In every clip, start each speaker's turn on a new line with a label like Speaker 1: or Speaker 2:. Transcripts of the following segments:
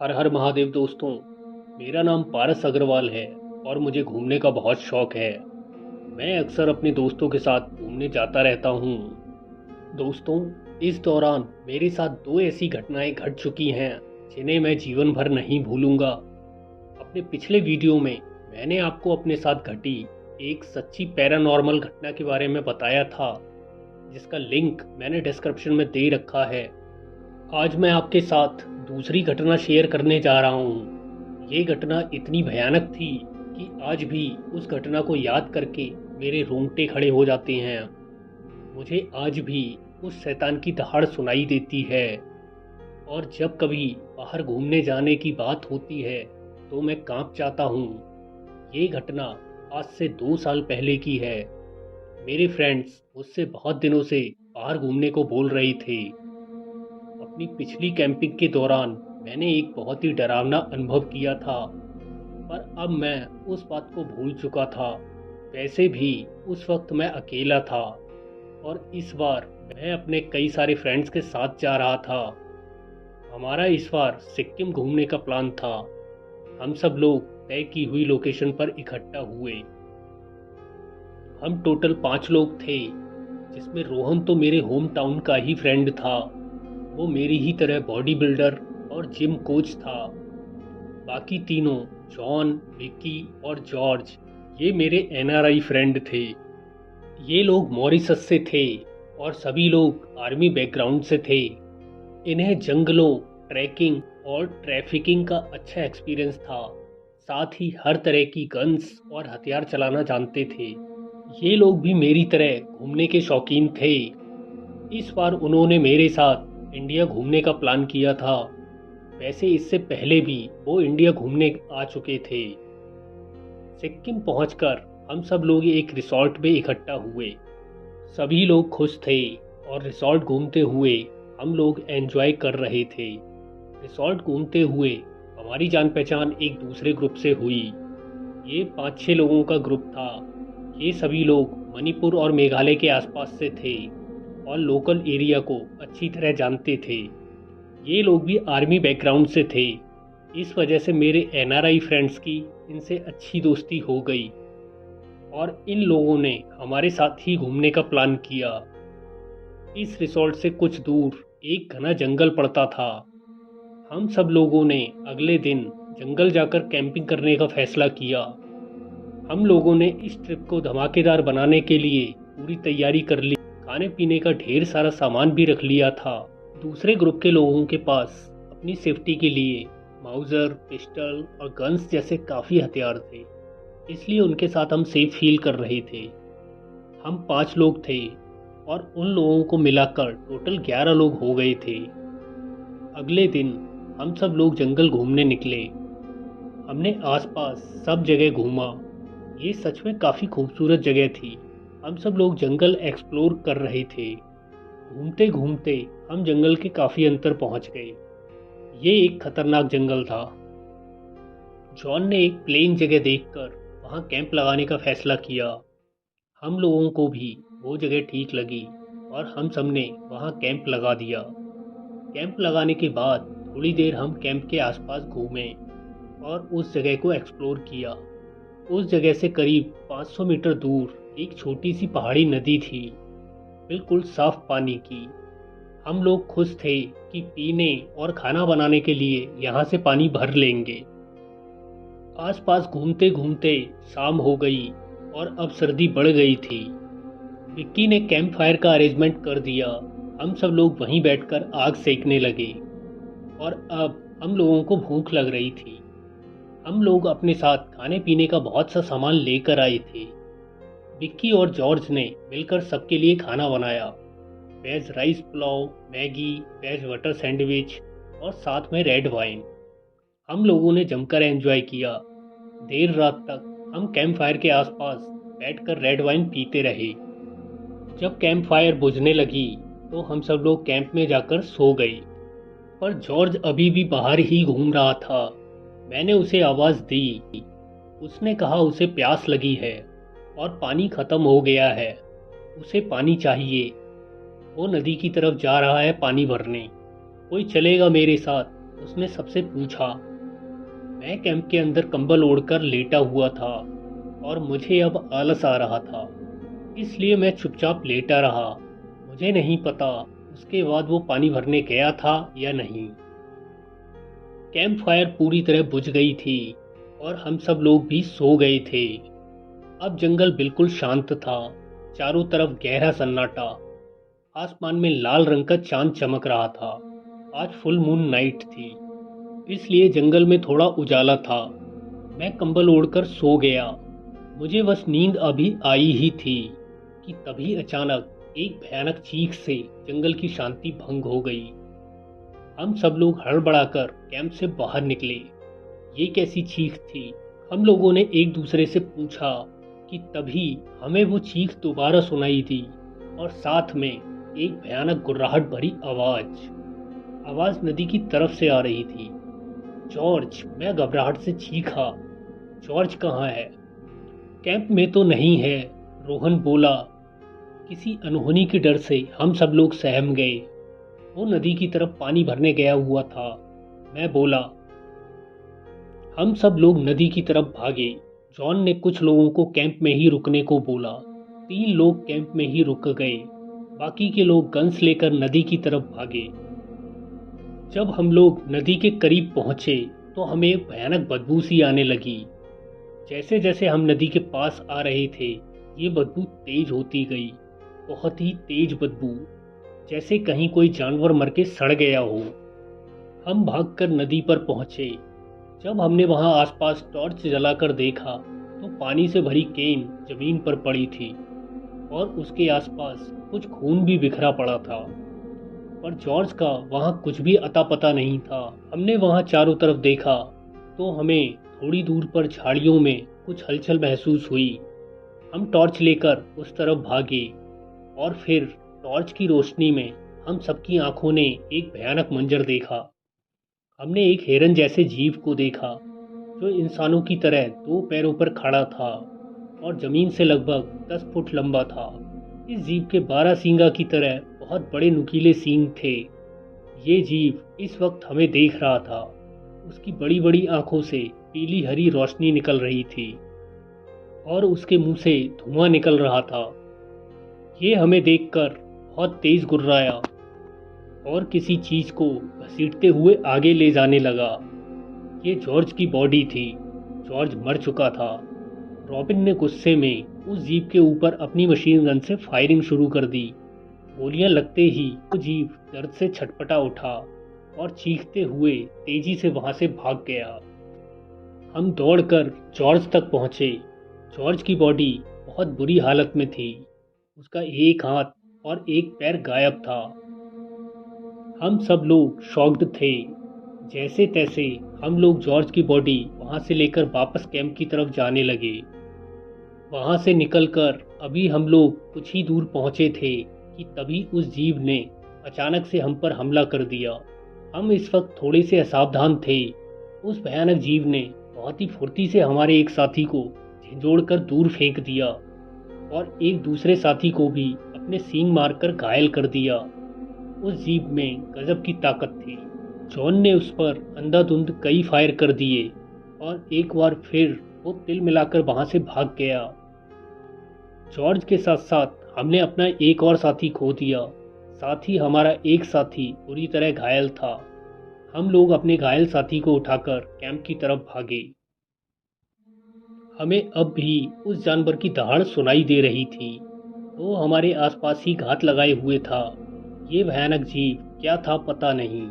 Speaker 1: हर हर महादेव दोस्तों। मेरा नाम पारस अग्रवाल है और मुझे घूमने का बहुत शौक है। मैं अक्सर अपने दोस्तों के साथ घूमने जाता रहता हूँ। दोस्तों, इस दौरान मेरे साथ दो ऐसी घटनाएं घट चुकी हैं जिन्हें मैं जीवन भर नहीं भूलूंगा। अपने पिछले वीडियो में मैंने आपको अपने साथ घटी एक सच्ची पैरानॉर्मल घटना के बारे में बताया था, जिसका लिंक मैंने डिस्क्रिप्शन में दे रखा है। आज मैं आपके साथ दूसरी घटना शेयर करने जा रहा हूँ। ये घटना इतनी भयानक थी कि आज भी उस घटना को याद करके मेरे रोंगटे खड़े हो जाते हैं। मुझे आज भी उस शैतान की दहाड़ सुनाई देती है और जब कभी बाहर घूमने जाने की बात होती है तो मैं कांप जाता हूँ। ये घटना आज से 2 साल पहले की है। मेरे फ्रेंड्स मुझसे बहुत दिनों से बाहर घूमने को बोल रहे थे। अपनी पिछली कैंपिंग के दौरान मैंने एक बहुत ही डरावना अनुभव किया था, पर अब मैं उस बात को भूल चुका था। वैसे भी उस वक्त मैं अकेला था और इस बार मैं अपने कई सारे फ्रेंड्स के साथ जा रहा था। हमारा इस बार सिक्किम घूमने का प्लान था। हम सब लोग तय की हुई लोकेशन पर इकट्ठा हुए। हम टोटल 5 लोग थे, जिसमें रोहन तो मेरे होम टाउन का ही फ्रेंड था। वो मेरी ही तरह बॉडी बिल्डर और जिम कोच था। बाकी तीनों, जॉन, विक्की और जॉर्ज, ये मेरे एनआरआई फ्रेंड थे। ये लोग मॉरिशस से थे और सभी लोग आर्मी बैकग्राउंड से थे। इन्हें जंगलों, ट्रैकिंग और ट्रैफिकिंग का अच्छा एक्सपीरियंस था। साथ ही हर तरह की गन्स और हथियार चलाना जानते थे। ये लोग भी मेरी तरह घूमने के शौकीन थे। इस बार उन्होंने मेरे साथ इंडिया घूमने का प्लान किया था। वैसे इससे पहले भी वो इंडिया घूमने आ चुके थे। सिक्किम पहुंचकर हम सब लोग एक रिसॉर्ट में इकट्ठा हुए। सभी लोग खुश थे और रिसॉर्ट घूमते हुए हम लोग एंजॉय कर रहे थे। रिसॉर्ट घूमते हुए हमारी जान पहचान एक दूसरे ग्रुप से हुई। ये 5-6 लोगों का ग्रुप था। ये सभी लोग मणिपुर और मेघालय के आसपास से थे और लोकल एरिया को अच्छी तरह जानते थे। ये लोग भी आर्मी बैकग्राउंड से थे। इस वजह से मेरे एनआरआई फ्रेंड्स की इनसे अच्छी दोस्ती हो गई और इन लोगों ने हमारे साथ ही घूमने का प्लान किया। इस रिसोर्ट से कुछ दूर एक घना जंगल पड़ता था। हम सब लोगों ने अगले दिन जंगल जाकर कैंपिंग करने का फैसला किया। हम लोगों ने इस ट्रिप को धमाकेदार बनाने के लिए पूरी तैयारी कर ली। खाने पीने का ढेर सारा सामान भी रख लिया था। दूसरे ग्रुप के लोगों के पास अपनी सेफ्टी के लिए माउजर, पिस्टल और गन्स जैसे काफ़ी हथियार थे, इसलिए उनके साथ हम सेफ फील कर रहे थे। हम 5 लोग थे और उन लोगों को मिलाकर टोटल 11 लोग हो गए थे। अगले दिन हम सब लोग जंगल घूमने निकले। हमने आसपास सब जगह घूमा। ये सच में काफ़ी खूबसूरत जगह थी। हम सब लोग जंगल एक्सप्लोर कर रहे थे। घूमते घूमते हम जंगल के काफ़ी अंतर पहुंच गए। ये एक खतरनाक जंगल था। जॉन ने एक प्लेन जगह देखकर वहां कैंप लगाने का फैसला किया। हम लोगों को भी वो जगह ठीक लगी और हम सब ने वहां कैंप लगा दिया। कैंप लगाने के बाद थोड़ी देर हम कैंप के आसपास घूमे और उस जगह को एक्सप्लोर किया। उस जगह से करीब 500 मीटर दूर एक छोटी सी पहाड़ी नदी थी, बिल्कुल साफ पानी की। हम लोग खुश थे कि पीने और खाना बनाने के लिए यहाँ से पानी भर लेंगे। आसपास घूमते घूमते शाम हो गई और अब सर्दी बढ़ गई थी। विक्की ने कैंप फायर का अरेंजमेंट कर दिया। हम सब लोग वहीं बैठकर आग सेकने लगे और अब हम लोगों को भूख लग रही थी। हम लोग अपने साथ खाने पीने का बहुत सा सामान लेकर आए थे। विक्की और जॉर्ज ने मिलकर सबके लिए खाना बनाया। Veg rice pulao, Maggi, veg butter sandwich और साथ में रेड वाइन। हम लोगों ने जमकर एंजॉय किया। देर रात तक हम कैंप फायर के आसपास बैठकर रेड वाइन पीते रहे। जब कैंप फायर बुझने लगी तो हम सब लोग कैंप में जाकर सो गए, पर जॉर्ज अभी भी बाहर ही घूम रहा था। मैंने उसे आवाज़ दी। उसने कहा उसे प्यास लगी है और पानी ख़त्म हो गया है, उसे पानी चाहिए। वो नदी की तरफ जा रहा है पानी भरने। कोई चलेगा मेरे साथ? उसने सबसे पूछा। मैं कैंप के अंदर कंबल ओढ़कर लेटा हुआ था और मुझे अब आलस आ रहा था, इसलिए मैं चुपचाप लेटा रहा। मुझे नहीं पता उसके बाद वो पानी भरने गया था या नहीं। कैंप फायर पूरी तरह बुझ गई थी और हम सब लोग भी सो गए थे। अब जंगल बिल्कुल शांत था। चारों तरफ गहरा सन्नाटा। आसमान में लाल रंग का चांद चमक रहा था। आज फुल मून नाइट थी, इसलिए जंगल में थोड़ा उजाला था। मैं कंबल ओढ़कर सो गया। मुझे बस नींद अभी आई ही थी कि तभी अचानक एक भयानक चीख से जंगल की शांति भंग हो गई। हम सब लोग हड़बड़ाकर कैंप से बाहर निकले। ये कैसी चीख थी? हम लोगों ने एक दूसरे से पूछा कि तभी हमें वो चीख दोबारा सुनाई दी और साथ में एक भयानक गुर्राहट भरी आवाज नदी की तरफ से आ रही थी। जॉर्ज! मैं घबराहट से चीखा। जॉर्ज कहाँ है? कैंप में तो नहीं है, रोहन बोला। किसी अनहोनी के डर से हम सब लोग सहम गए। वो नदी की तरफ पानी भरने गया हुआ था, मैं बोला। हम सब लोग नदी की तरफ भागे। जॉन ने कुछ लोगों को कैंप में ही रुकने को बोला। 3 लोग कैंप में ही रुक गए। बाकी के लोग गन्स लेकर नदी की तरफ भागे। जब हम लोग नदी के करीब पहुंचे तो हमें एक भयानक बदबू सी आने लगी। जैसे जैसे हम नदी के पास आ रहे थे, ये बदबू तेज होती गई। बहुत ही तेज बदबू, जैसे कहीं कोई जानवर मर के सड़ गया हो। हम भागकर नदी पर पहुंचे। जब हमने वहां आसपास टॉर्च जलाकर देखा तो पानी से भरी केन जमीन पर पड़ी थी और उसके आसपास कुछ खून भी बिखरा पड़ा था, पर जॉर्ज का वहां कुछ भी अता पता नहीं था। हमने वहां चारों तरफ देखा तो हमें थोड़ी दूर पर झाड़ियों में कुछ हलचल महसूस हुई। हम टॉर्च लेकर उस तरफ भागे और फिर टॉर्च की रोशनी में हम सबकी आंखों ने एक भयानक मंजर देखा। हमने एक हिरन जैसे जीव को देखा जो इंसानों की तरह 2 पैरों पर खड़ा था और जमीन से लगभग 10 फुट लंबा था। इस जीव के 12 सींगा की तरह बहुत बड़े नुकीले सींग थे। ये जीव इस वक्त हमें देख रहा था। उसकी बड़ी बड़ी आंखों से पीली हरी रोशनी निकल रही थी और उसके मुंह से धुआं निकल रहा था। ये हमें देखकर बहुत तेज गुर्राया और किसी चीज को घसीटते हुए आगे ले जाने लगा। ये जॉर्ज की बॉडी थी। जॉर्ज मर चुका था। रॉबिन ने गुस्से में उस जीव के ऊपर अपनी मशीन गन से फायरिंग शुरू कर दी। गोलियां लगते ही वो जीव दर्द से छटपटा उठा और चीखते हुए तेजी से वहां से भाग गया। हम दौड़कर जॉर्ज तक पहुंचे। जॉर्ज की बॉडी बहुत बुरी हालत में थी। उसका एक हाथ और एक पैर गायब था। हम सब लोग शॉक्ड थे। जैसे तैसे हम लोग जॉर्ज की बॉडी वहां से लेकर वापस कैंप की तरफ जाने लगे। वहां से निकलकर अभी हम लोग कुछ ही दूर पहुंचे थे कि तभी उस जीव ने अचानक से हम पर हमला कर दिया। हम इस वक्त थोड़े से असावधान थे। उस भयानक जीव ने बहुत ही फुर्ती से हमारे एक साथी को झिंझोड़कर दूर फेंक दिया और एक दूसरे साथी को भी अपने सींग मारकर घायल कर दिया। उस जीव में गजब की ताकत थी। जॉन ने उस पर अंधाधुंध कई फायर कर दिए और एक बार फिर वो तिल मिलाकर वहां से भाग गया। जॉर्ज के साथ साथ हमने अपना एक और साथी खो दिया। साथ ही हमारा एक साथी बुरी तरह घायल था। हम लोग अपने घायल साथी को उठाकर कैंप की तरफ भागे। हमें अब भी उस जानवर की दहाड़ सुनाई दे रही थी। वो हमारे आसपास ही घात लगाए हुए था। ये भयानक जीव क्या था पता नहीं।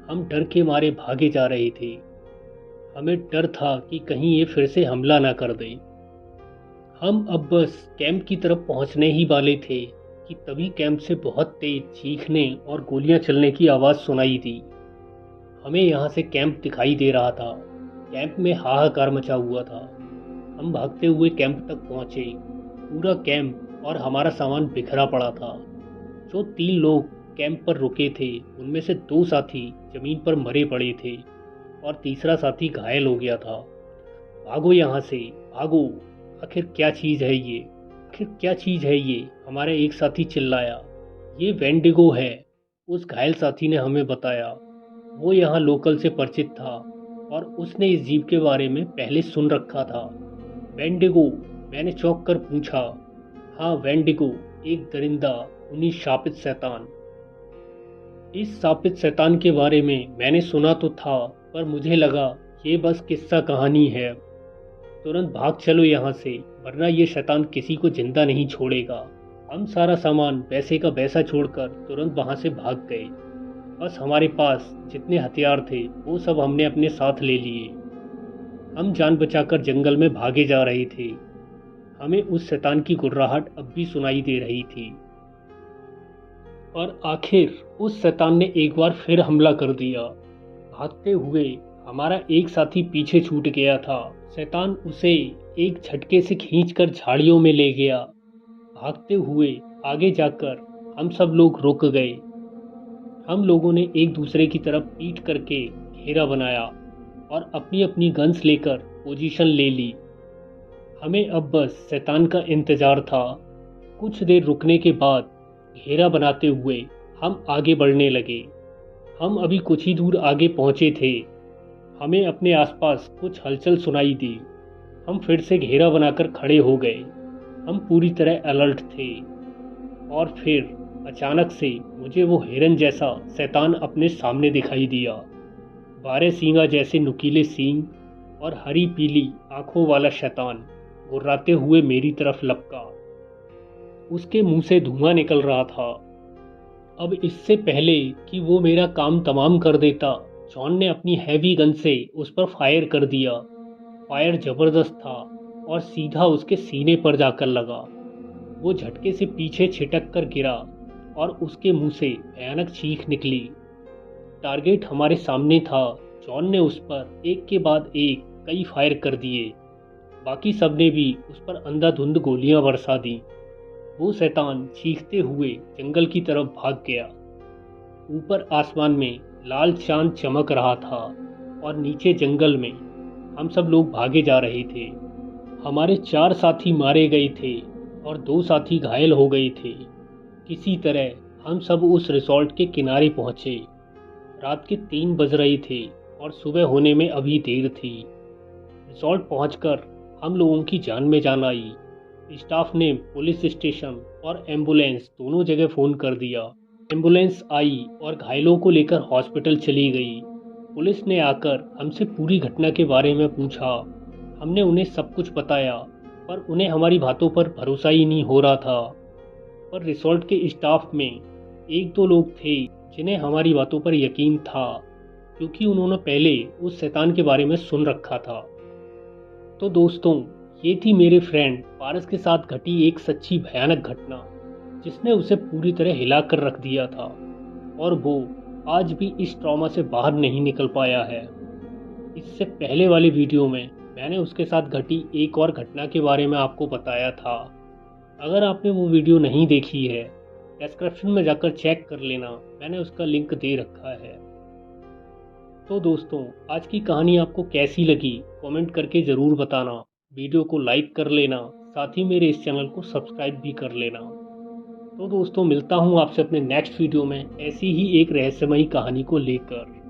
Speaker 1: हम डर के मारे भागे जा रहे थे। हमें डर था कि कहीं ये फिर से हमला ना कर दे। हम अब बस कैंप की तरफ पहुंचने ही वाले थे कि तभी कैंप से बहुत तेज चीखने और गोलियां चलने की आवाज़ सुनाई दी। हमें यहाँ से कैंप दिखाई दे रहा था। कैंप में हाहाकार मचा हुआ था। हम भागते हुए कैंप तक पहुंचे। पूरा कैंप और हमारा सामान बिखरा पड़ा था। जो 3 लोग कैंप पर रुके थे उनमें से 2 साथी जमीन पर मरे पड़े थे और तीसरा साथी घायल हो गया था। भागो यहाँ से, भागो। आखिर क्या चीज़ है ये? आखिर क्या चीज़ है ये? हमारा एक साथी चिल्लाया। ये वेंडिगो है, उस घायल साथी ने हमें बताया। वो यहाँ लोकल से परिचित था और उसने इस जीव के बारे में पहले सुन रखा था। वेंडिगो, मैंने चौंक कर पूछा। हाँ वेंडिगो, एक दरिंदा, उन्हीं शापित शैतान। इस शापित शैतान के बारे में मैंने सुना तो था, पर मुझे लगा ये बस किस्सा कहानी है। तुरंत भाग चलो यहाँ से, वरना ये शैतान किसी को जिंदा नहीं छोड़ेगा। हम सारा सामान वैसे का वैसा छोड़कर तुरंत वहाँ से भाग गए। बस हमारे पास जितने हथियार थे वो सब हमने अपने साथ ले लिए। हम जान बचाकर जंगल में भागे जा रहे थे। हमें उस शैतान की गुर्राहट अब भी सुनाई दे रही थी। और आखिर उस शैतान ने एक बार फिर हमला कर दिया। भागते हुए हमारा एक साथी पीछे छूट गया था। शैतान उसे एक झटके से खींचकर झाड़ियों में ले गया। भागते हुए आगे जाकर हम सब लोग रुक गए। हम लोगों ने एक दूसरे की तरफ पीठ करके घेरा बनाया और अपनी अपनी गन्स लेकर पोजीशन ले ली। हमें अब बस शैतान का इंतजार था। कुछ देर रुकने के बाद घेरा बनाते हुए हम आगे बढ़ने लगे। हम अभी कुछ ही दूर आगे पहुंचे थे। हमें अपने आसपास कुछ हलचल सुनाई दी। हम फिर से घेरा बनाकर खड़े हो गए। हम पूरी तरह अलर्ट थे। और फिर अचानक से मुझे वो हिरन जैसा शैतान अपने सामने दिखाई दिया। 12 सींगा जैसे नुकीले सींग और हरी पीली आंखों वाला शैतान गुर्राते हुए मेरी तरफ लपका। उसके मुंह से धुआं निकल रहा था। अब इससे पहले कि वो मेरा काम तमाम कर देता, जॉन ने अपनी हैवी गन से उस पर फायर कर दिया। फायर जबरदस्त था और सीधा उसके सीने पर जाकर लगा। वो झटके से पीछे छिटक कर गिरा और उसके मुंह से भयानक चीख निकली। टारगेट हमारे सामने था। जॉन ने उस पर एक के बाद एक कई फायर कर दिए। बाकी सबने भी उस पर अंधाधुंध गोलियां बरसा दी। वो शैतान चीखते हुए जंगल की तरफ भाग गया। ऊपर आसमान में लाल चांद चमक रहा था और नीचे जंगल में हम सब लोग भागे जा रहे थे। हमारे 4 साथी मारे गए थे और 2 साथी घायल हो गए थे। किसी तरह हम सब उस रिसोर्ट के किनारे पहुंचे। रात के 3 बज रहे थे और सुबह होने में अभी देर थी। रिसोर्ट पहुंचकर हम लोगों की जान में जान आई। स्टाफ ने पुलिस स्टेशन और एम्बुलेंस दोनों जगह फ़ोन कर दिया। एम्बुलेंस आई और घायलों को लेकर हॉस्पिटल चली गई। पुलिस ने आकर हमसे पूरी घटना के बारे में पूछा। हमने उन्हें सब कुछ बताया, पर उन्हें हमारी बातों पर भरोसा ही नहीं हो रहा था। पर रिसोर्ट के स्टाफ में 1-2 लोग थे जिन्हें हमारी बातों पर यकीन था, क्योंकि उन्होंने पहले उस शैतान के बारे में सुन रखा था। तो दोस्तों, ये थी मेरे फ्रेंड पारस के साथ घटी एक सच्ची भयानक घटना, जिसने उसे पूरी तरह हिला कर रख दिया था और वो आज भी इस ट्रॉमा से बाहर नहीं निकल पाया है। इससे पहले वाले वीडियो में मैंने उसके साथ घटी एक और घटना के बारे में आपको बताया था। अगर आपने वो वीडियो नहीं देखी है, डिस्क्रिप्शन में जाकर चेक कर लेना, मैंने उसका लिंक दे रखा है। तो दोस्तों, आज की कहानी आपको कैसी लगी कमेंट करके ज़रूर बताना। वीडियो को लाइक कर लेना, साथ ही मेरे इस चैनल को सब्सक्राइब भी कर लेना। तो दोस्तों, मिलता हूँ आपसे अपने नेक्स्ट वीडियो में ऐसी ही एक रहस्यमयी कहानी को लेकर।